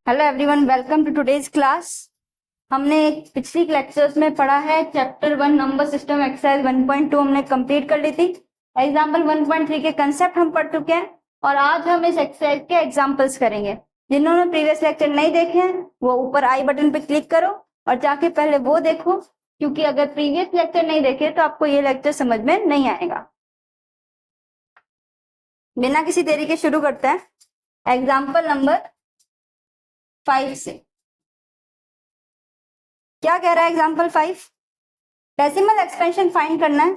Hello everyone, welcome to today's class. हमने पिछली lectures में पढ़ा है चैप्टर 1 नंबर सिस्टम एक्सरसाइज 1.2 हमने कंप्लीट कर ली थी। एग्जाम्पल 1.3 के कंसेप्ट हम पढ़ चुके हैं और आज हम इस एक्सरसाइज के एग्जाम्पल्स करेंगे। जिन्होंने प्रीवियस लेक्चर नहीं देखे हैं वो ऊपर आई बटन पे क्लिक करो और जाके पहले वो देखो, क्योंकि अगर प्रीवियस लेक्चर नहीं देखे तो आपको ये लेक्चर समझ में नहीं आएगा। बिना किसी देरी के शुरू करते हैं एग्जाम्पल नंबर 5 से। क्या कह रहा है एग्जाम्पल 5? डेसिमल एक्सपेंशन फाइंड करना है।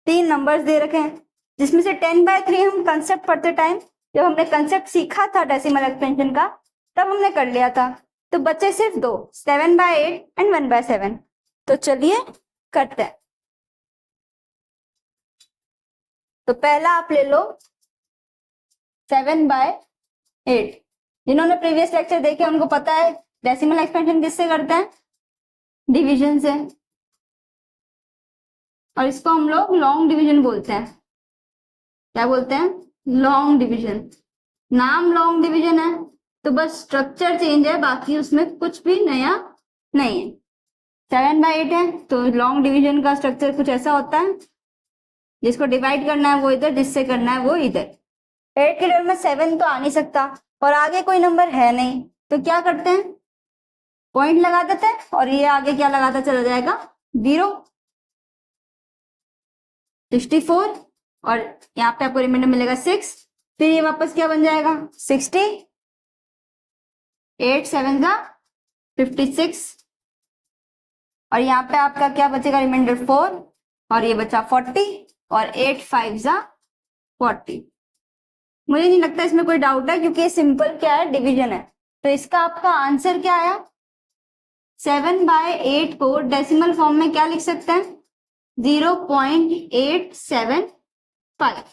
3 नंबर्स दे रखे हैं जिसमें से 10/3 हम कंसेप्ट पढ़ते टाइम जब हमने कंसेप्ट सीखा था डेसिमल एक्सपेंशन का तब हमने कर लिया था, तो बच्चे सिर्फ 2, 7/8 एंड 1/7। तो चलिए करते हैं। तो पहला आप ले लो 7/8। जिन्होंने प्रीवियस लेक्चर देखे उनको पता है डेसिमल एक्सपेंशन किससे करते हैं, डिवीजन से, और इसको हम लोग लॉन्ग डिवीजन बोलते हैं। क्या बोलते हैं? Long division. नाम लॉन्ग डिवीजन है तो बस स्ट्रक्चर चेंज है, बाकी उसमें कुछ भी नया नहीं है। 7/8 है तो लॉन्ग डिवीजन का स्ट्रक्चर कुछ ऐसा होता है, जिसको डिवाइड करना है वो इधर, जिससे करना है वो इधर। 8 के टेबल में 7 तो आ नहीं सकता और आगे कोई नंबर है नहीं, तो क्या करते हैं, पॉइंट लगा देते हैं और ये आगे क्या लगाता चला जाएगा, 0, 64 और यहाँ पे आपको रिमाइंडर मिलेगा 6। फिर ये वापस क्या बन जाएगा, 60, 8 7 का 56 और यहाँ पे आपका क्या बचेगा, रिमाइंडर 4 और ये बचा 40 और 8 5 जा 40। मुझे नहीं लगता इसमें कोई डाउट है क्योंकि ये सिंपल क्या है, डिवीजन है। तो इसका आपका आंसर क्या आया, 7/8 को डेसिमल फॉर्म में क्या लिख सकते हैं, 0.875।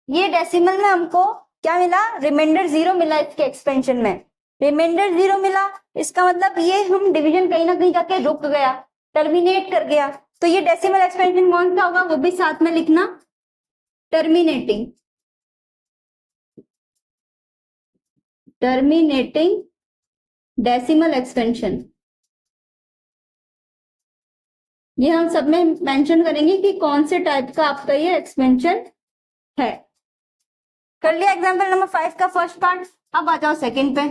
ये डेसिमल में हमको क्या मिला, रिमाइंडर 0 मिला। इसके एक्सपेंशन में रिमाइंडर 0 मिला, इसका मतलब ये हम डिवीजन कहीं ना कहीं जाके रुक गया, टर्मिनेट कर गया। तो ये डेसिमल एक्सपेंशन कौन सा होगा वो भी साथ में लिखना, टर्मिनेटिंग। टर्मिनेटिंग डेसिमल एक्सपेंशन, ये हम सब में मेंशन करेंगे कि कौन से टाइप का आपका ये एक्सपेंशन है। कर लिया एग्जाम्पल नंबर 5 का फर्स्ट पार्ट। अब आ जाओ सेकंड पे।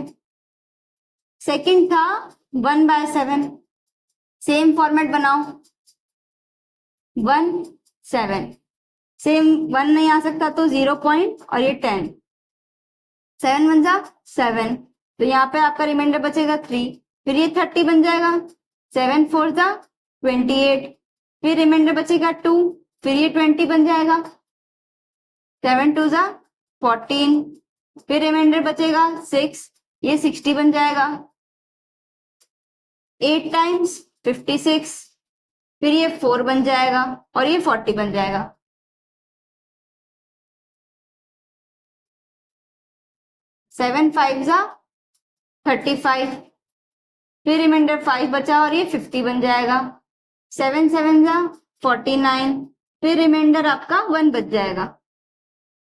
सेकंड था 1/7। सेम फॉर्मेट बनाओ, 1 7। सेम 1 नहीं आ सकता तो 0 पॉइंट और ये 10, 7 1 जा 7, तो यहाँ पे आपका रिमाइंडर बचेगा 3। फिर ये 30 बन जाएगा, 7 4 जा 28। फिर रिमाइंडर बचेगा 2, फिर ये 20 बन जाएगा, 7 2 जा 14। फिर रिमाइंडर बचेगा 6, ये 60 बन जाएगा, 8 टाइम्स 56। फिर ये 4 बन जाएगा और ये 40 बन जाएगा। 7 5 जा 35। फिर रिमाइंडर 5 बचा और ये 50 बन जाएगा, 7 7 जा 49। फिर रिमाइंडर आपका 1 बच जाएगा।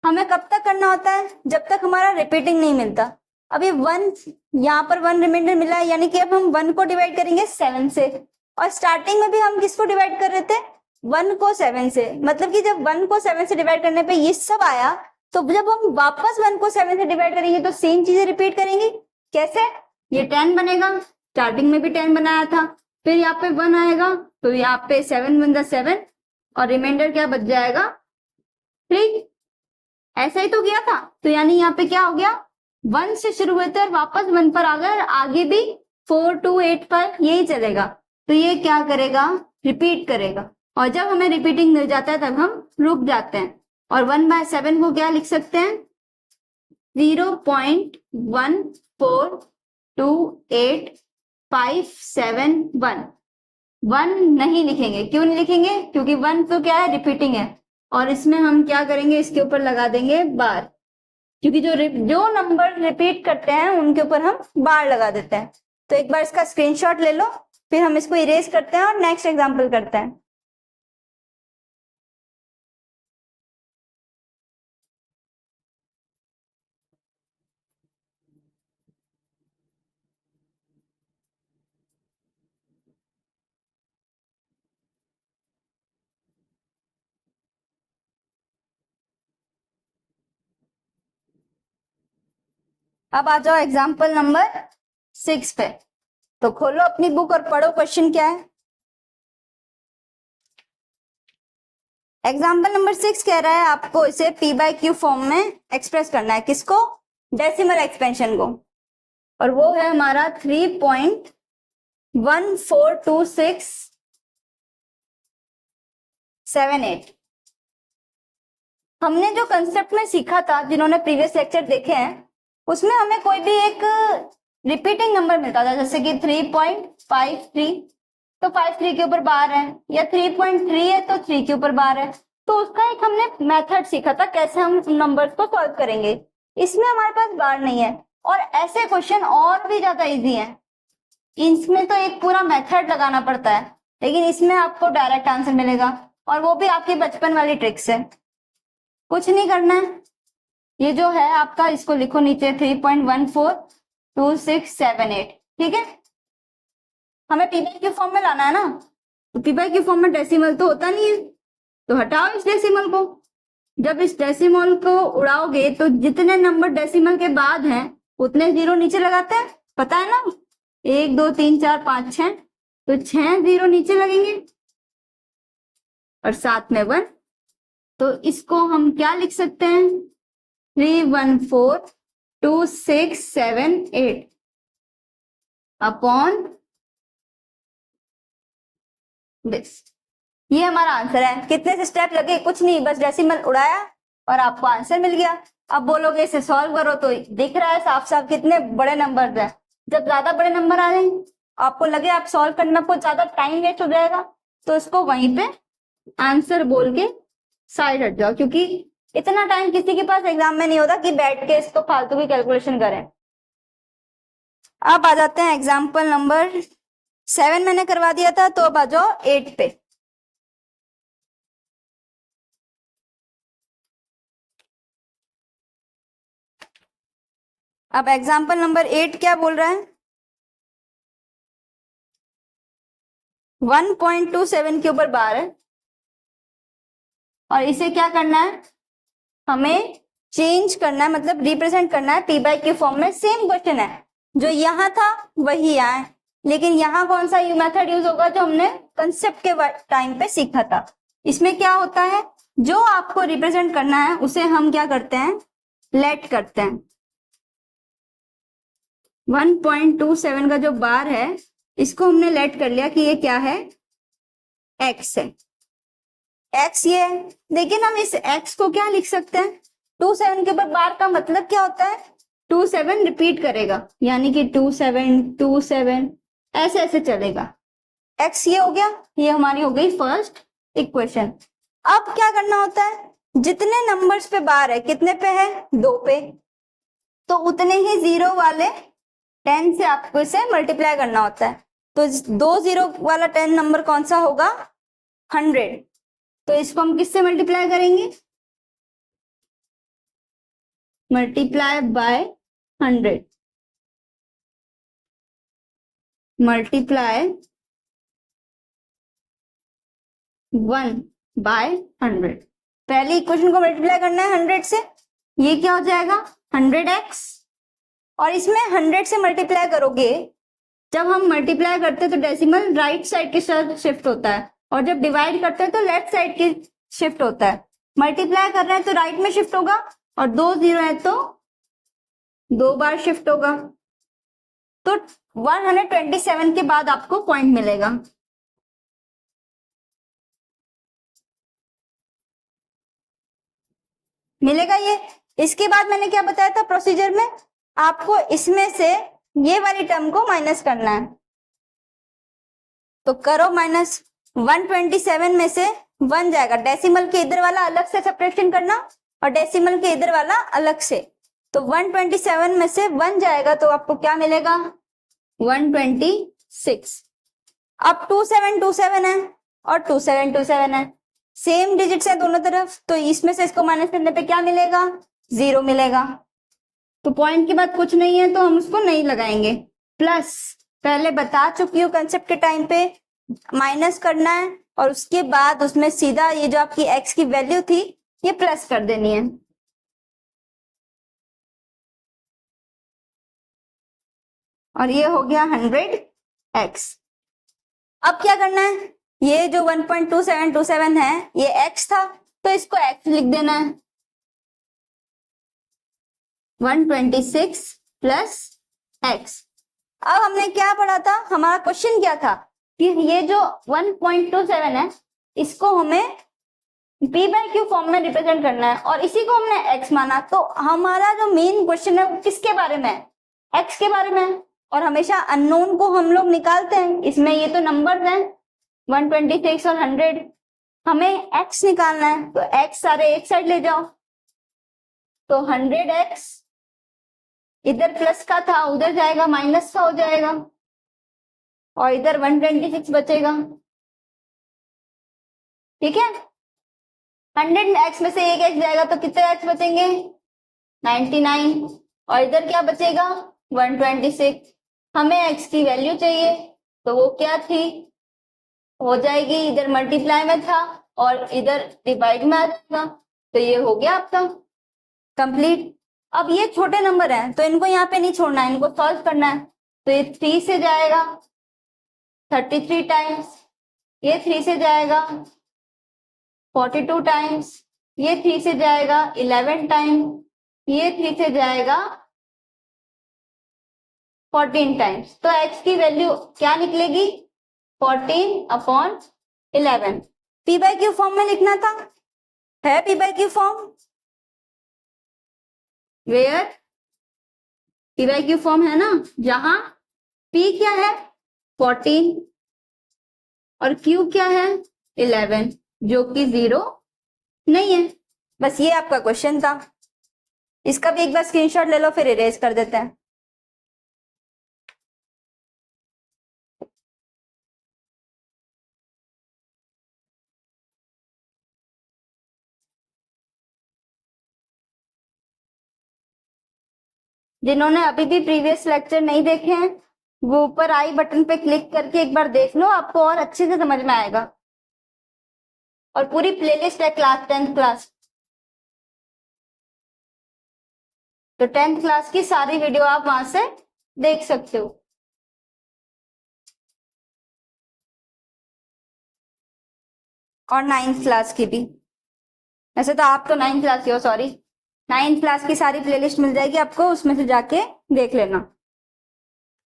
हमें कब तक करना होता है, जब तक हमारा रिपीटिंग नहीं मिलता। अब ये 1, यहाँ पर 1 रिमाइंडर मिला है, यानी कि अब हम 1 को डिवाइड करेंगे 7 से, और स्टार्टिंग में भी हम किसको डिवाइड कर रहे थे, 1 को 7 से। मतलब कि जब 1 को 7 से डिवाइड करने पे ये सब आया, तो जब हम वापस 1 को 7 से डिवाइड करेंगे तो सेम चीजें रिपीट करेंगे। कैसे, ये 10 बनेगा, स्टार्टिंग में भी 10 बनाया था, फिर यहाँ पे 1 आएगा तो यहाँ पे 7 1 7 और रिमाइंडर क्या बच जाएगा, 3। ऐसा ही तो किया था, तो यानी यहाँ पे क्या हो गया, 1 से शुरू हुए थे और वापस 1 पर आ गए, और आगे भी 4 2 8 पर यही चलेगा। तो ये क्या करेगा, रिपीट करेगा, और जब हमें रिपीटिंग मिल जाता है तब हम रुक जाते हैं। और 1/7 को क्या लिख सकते हैं, 0.1428571। 1 नहीं लिखेंगे, क्यों नहीं लिखेंगे, क्योंकि 1 तो क्या है, रिपीटिंग है, और इसमें हम क्या करेंगे, इसके ऊपर लगा देंगे बार, क्योंकि जो नंबर रिपीट करते हैं उनके ऊपर हम बार लगा देते हैं। तो एक बार इसका स्क्रीनशॉट ले लो, फिर हम इसको इरेज करते हैं और नेक्स्ट एग्जांपल करते हैं। अब आ जाओ एग्जाम्पल नंबर 6 पे। तो खोलो अपनी बुक और पढ़ो क्वेश्चन क्या है। एग्जाम्पल नंबर 6 कह रहा है आपको इसे पी बाई क्यू फॉर्म में एक्सप्रेस करना है। किसको? डेसिमल एक्सपेंशन को। और वो है हमारा 3.142678। हमने जो कंसेप्ट में सीखा था, जिन्होंने प्रीवियस लेक्चर देखे हैं, उसमें हमें कोई भी एक रिपीटिंग नंबर मिलता था, जैसे कि 3.53, तो 53 के ऊपर बार है, या 3.3 है तो 3 के ऊपर बार है। तो उसका एक हमने मेथड सीखा था कैसे हम नंबर्स को सॉल्व करेंगे। इसमें हमारे पास बार नहीं है, और ऐसे क्वेश्चन और भी ज्यादा इजी हैं। इसमें तो एक पूरा मेथड लगाना पड़ता है, लेकिन इसमें आपको डायरेक्ट आंसर मिलेगा, और वो भी आपकी बचपन वाली ट्रिक से। कुछ नहीं करना है, ये जो है आपका, इसको लिखो नीचे 3.142678। ठीक है, हमें पी बाई क्यू फॉर्म में लाना है ना। तो पी बाई क्यू फॉर्म में डेसिमल तो होता नहीं है, तो हटाओ इस डेसिमल को। जब इस डेसिमल को उड़ाओगे तो जितने नंबर डेसिमल के बाद हैं उतने जीरो नीचे लगाते हैं, पता है ना। 1 2 3 4 5 6, तो 6 जीरो नीचे लगेंगे और साथ में 1। तो इसको हम क्या लिख सकते हैं? 3142678 अपॉन दिस। ये हमारा आंसर है। कितने से स्टेप लगे? कुछ नहीं, बस डेसिमल उड़ाया और आपको आंसर मिल गया। अब बोलोगे इसे सॉल्व करो, तो दिख रहा है साफ साफ कितने बड़े नंबर है। जब ज्यादा बड़े नंबर आ जाए, आपको लगे आप सॉल्व करने में आपको ज्यादा टाइम वेस्ट हो जाएगा, तो इसको वहीं पे आंसर बोल के साइड हट जाओ, क्योंकि इतना टाइम किसी के पास एग्जाम में नहीं होता कि बैठ के इसको फालतू की कैलकुलेशन करें। अब आ जाते हैं एग्जाम्पल नंबर 7 मैंने करवा दिया था, तो अब आ जाओ 8 पे। अब एग्जाम्पल नंबर 8 क्या बोल रहा है? 1.27 के ऊपर बार है, और इसे क्या करना है? हमें चेंज करना है, मतलब रिप्रेजेंट करना है पी बाई क्यू फॉर्म में। सेम क्वेश्चन है, जो यहां था वही आए, लेकिन यहां कौन सा मेथड यूज होगा जो हमने कंसेप्ट के टाइम पे सीखा था। इसमें क्या होता है, जो आपको रिप्रेजेंट करना है उसे हम क्या करते हैं? लेट करते हैं। 1.27 का जो बार है, इसको हमने लेट कर लिया कि ये क्या है? एक्स है। एक्स ये है, लेकिन हम इस एक्स को क्या लिख सकते हैं? 27 के ऊपर बार का मतलब क्या होता है? 27 रिपीट करेगा, यानी कि 27 27 ऐसे ऐसे चलेगा। एक्स ये हो गया, ये हमारी हो गई फर्स्ट इक्वेशन। अब क्या करना होता है? जितने नंबर्स पे बार है, कितने पे है? 2 पे, तो उतने ही जीरो वाले 10 से आपको इसे मल्टीप्लाई करना होता है। तो 2 जीरो वाला 10 नंबर कौन सा होगा? 100। तो इसको हम किससे मल्टीप्लाई करेंगे? Multiply by 100, multiply 1 by 100। पहली इक्वेशन को मल्टीप्लाई करना है 100 से, ये क्या हो जाएगा? 100x। और इसमें 100 से मल्टीप्लाई करोगे, जब हम मल्टीप्लाई करते हैं तो डेसिमल राइट साइड की साइड शिफ्ट होता है, और जब डिवाइड करते हैं तो लेफ्ट साइड की शिफ्ट होता है। मल्टीप्लाई कर रहे हैं तो राइट में शिफ्ट होगा, और 2 जीरो है तो 2 बार शिफ्ट होगा। तो 127 के बाद आपको पॉइंट मिलेगा। मिलेगा ये। इसके बाद मैंने क्या बताया था प्रोसीजर में? आपको इसमें से ये वाली टर्म को माइनस करना है, तो करो माइनस। 127 में से 1 जाएगा, डेसिमल के इधर वाला अलग से सब्ट्रैक्शन करना और डेसिमल के इधर वाला अलग से। तो 127 में से 1 जाएगा तो आपको क्या मिलेगा? 126। अब 2727 है और 2727 है, सेम डिजिट्स है दोनों तरफ, तो इसमें से इसको माइनस करने पे क्या मिलेगा? 0 मिलेगा। तो पॉइंट की बात कुछ नहीं है, तो हम उसको नहीं लगाएंगे। प्लस पहले बता चुकी हूँ कंसेप्ट के टाइम पे, माइनस करना है और उसके बाद उसमें सीधा ये जो आपकी x की वैल्यू थी ये प्लस कर देनी है। और ये हो गया 100x। अब क्या करना है, ये जो 1.2727 है ये x था, तो इसको x लिख देना है। 126 प्लस x। अब हमने क्या पढ़ा था, हमारा क्वेश्चन क्या था कि ये जो 1.27 है इसको हमें p बाय क्यू फॉर्म में रिप्रेजेंट करना है और इसी को हमने x माना। तो हमारा जो मेन क्वेश्चन है वो किसके बारे में है, x के बारे में है। और हमेशा अननोन को हम लोग निकालते हैं, इसमें ये तो नंबर्स हैं 126 और 100, हमें x निकालना है। तो x सारे एक साइड ले जाओ, तो 100x इधर प्लस का था उधर जाएगा माइनस का हो जाएगा और इधर 126 बचेगा। ठीक है, 100x में से एक x जाएगा तो कितने x बचेंगे, 99 और इधर क्या बचेगा 126। हमें x की वैल्यू चाहिए तो वो क्या थी, हो जाएगी, इधर मल्टीप्लाई में था और इधर डिवाइड में आ जाएगा। तो ये हो गया आपका कंप्लीट। अब ये छोटे नंबर हैं तो इनको यहाँ पे नहीं छोड़ना है, इनको सॉल्व करना है। तो ये 3 से जाएगा 33 टाइम्स, ये 3 से जाएगा 42 टाइम्स, ये 3 से जाएगा 11 टाइम, ये 3 से जाएगा 14 टाइम्स। तो x की वैल्यू क्या निकलेगी 14/11। p बाय क्यू फॉर्म में लिखना था, है p by q form, where p by q form है ना, जहां p क्या है 14 और q क्या है 11, जो कि 0 नहीं है। बस ये आपका क्वेश्चन था, इसका भी एक बार स्क्रीनशॉट ले लो फिर इरेज कर देते हैं। जिन्होंने अभी भी प्रीवियस लेक्चर नहीं देखे हैं वो ऊपर आई बटन पे क्लिक करके एक बार देख लो, आपको और अच्छे से समझ में आएगा। और पूरी प्लेलिस्ट है क्लास 10th क्लास, तो 10th क्लास की सारी वीडियो आप वहां से देख सकते हो। और 9th क्लास की भी, वैसे तो आप तो 9th क्लास की हो, सॉरी 9th क्लास की सारी प्लेलिस्ट मिल जाएगी आपको, उसमें से जाके देख लेना।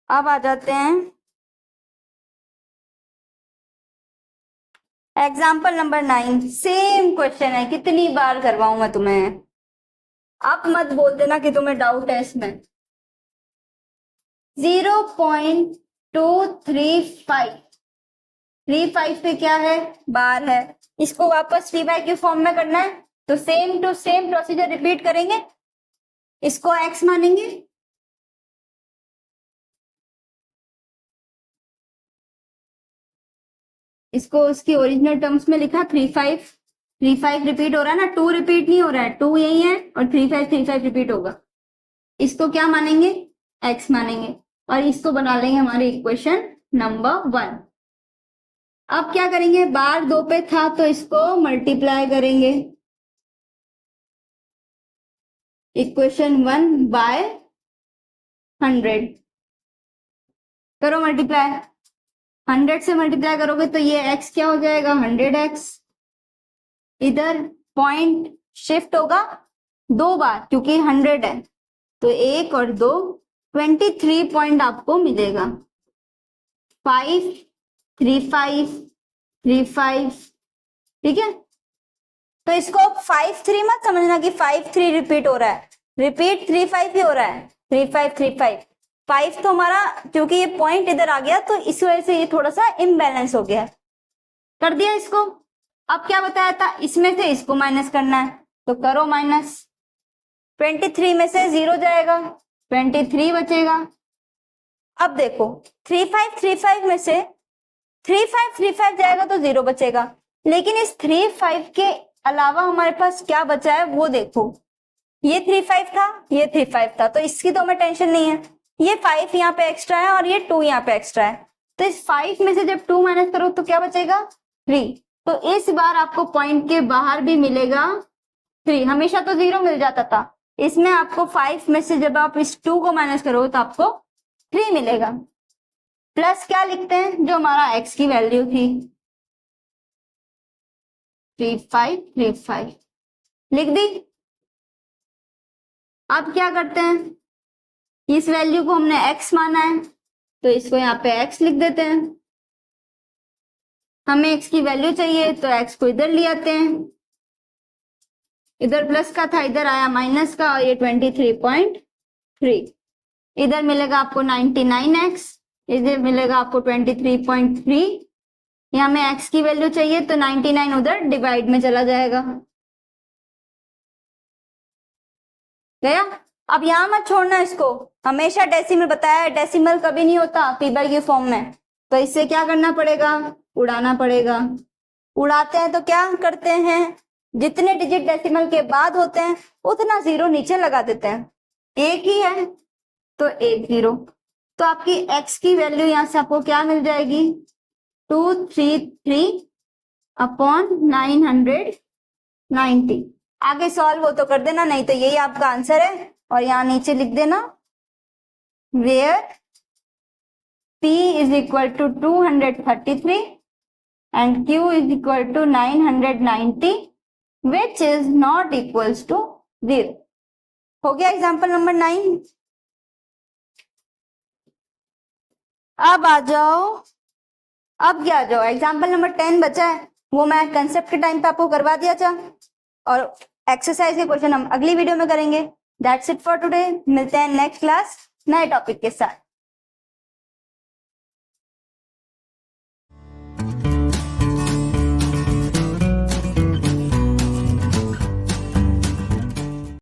अब आ जाते हैं एग्जाम्पल नंबर 9। सेम क्वेश्चन है, कितनी बार करवाऊं मैं तुम्हें, आप मत बोल देना कि तुम्हें डाउट है इसमें। 0.235 पे क्या है, बार है, इसको वापस p बाय क्यू फॉर्म में करना है। तो same to same procedure repeat करेंगे, इसको x मानेंगे, इसको उसकी ओरिजिनल टर्म्स में लिखा 35 रिपीट हो रहा है ना, 2 रिपीट नहीं हो रहा है, 2 यही है और 35 रिपीट होगा। इसको क्या मानेंगे, x मानेंगे और इसको बना लेंगे हमारी इक्वेशन नंबर 1। अब क्या करेंगे, बार 2 पे था तो इसको मल्टीप्लाई करेंगे, इक्वेशन 1 बाय 100 करो मल्टीप्लाई, 100 से मल्टीप्लाई करोगे तो ये x क्या हो जाएगा 100x, इधर पॉइंट शिफ्ट होगा 2 बार क्योंकि 100 है, तो 1 और 2 23 पॉइंट आपको मिलेगा। 5 3 5 3 5, ठीक है। तो इसको 5 3 मत समझना कि 5 3 रिपीट हो रहा है, रिपीट 3 5 ही हो रहा है, 3 5 3 5 5 तो हमारा क्योंकि ये पॉइंट इधर आ गया तो इस वजह से ये थोड़ा सा इम्बैलेंस हो गया है। कर दिया इसको। अब क्या बताया था, इसमें से इसको माइनस करना है, तो करो माइनस। 23 में से 0 जाएगा, 23 बचेगा। अब देखो 3 5 3 5 में से 3 5 3 5 जाएगा तो 0 बचेगा, लेकिन इस 3 5 के अलावा हमारे पास क्या बचा है वो देखो, ये 3 5 था, ये 3 5 था, तो इसकी तो हमें टेंशन नहीं है। ये 5 यहाँ पे एक्स्ट्रा है और ये 2 यहाँ पे एक्स्ट्रा है, तो इस 5 में से जब 2 माइनस करो तो क्या बचेगा 3। तो इस बार आपको पॉइंट के बाहर भी मिलेगा 3, हमेशा तो 0 मिल जाता था, इसमें आपको 5 में से जब आप इस 2 को माइनस करो तो आपको 3 मिलेगा। प्लस क्या लिखते हैं, जो हमारा x की वैल्यू थी 3535 लिख दी। अब क्या करते हैं, इस वैल्यू को हमने x माना है तो इसको यहाँ पे x लिख देते हैं। हमें x की वैल्यू चाहिए तो x को इधर ले आते हैं, इधर प्लस का था इधर आया माइनस का, और ये 23.3। इधर मिलेगा आपको 99x, इधर मिलेगा आपको 23.3। यहाँ हमें x की वैल्यू चाहिए तो 99 उधर डिवाइड में चला जाएगा। गया। अब यहां मत छोड़ना इसको, हमेशा डेसिमल बताया है, डेसिमल कभी नहीं होता पीबल के फॉर्म में, तो इससे क्या करना पड़ेगा, उड़ाना पड़ेगा। उड़ाते हैं तो क्या करते हैं, जितने डिजिट डेसिमल के बाद होते हैं उतना जीरो नीचे लगा देते हैं। एक ही है तो एक जीरो, तो आपकी x की वैल्यू यहां से आपको क्या मिल जाएगी 233/990। आगे सॉल्व हो तो कर देना, नहीं तो यही आपका आंसर है। और यहाँ नीचे लिख देना where p is equal to 233 and q is equal to 990 which is not equals to 0। हो गया एग्जाम्पल नंबर 9। अब आ जाओ, अब क्या आ जाओ, एग्जाम्पल नंबर 10 बचा है, वो मैं कंसेप्ट के टाइम पे आपको करवा दिया था, और एक्सरसाइज के क्वेश्चन हम अगली वीडियो में करेंगे। दैट्स इट फॉर टुडे, मिलते हैं नेक्स्ट क्लास नए टॉपिक के साथ।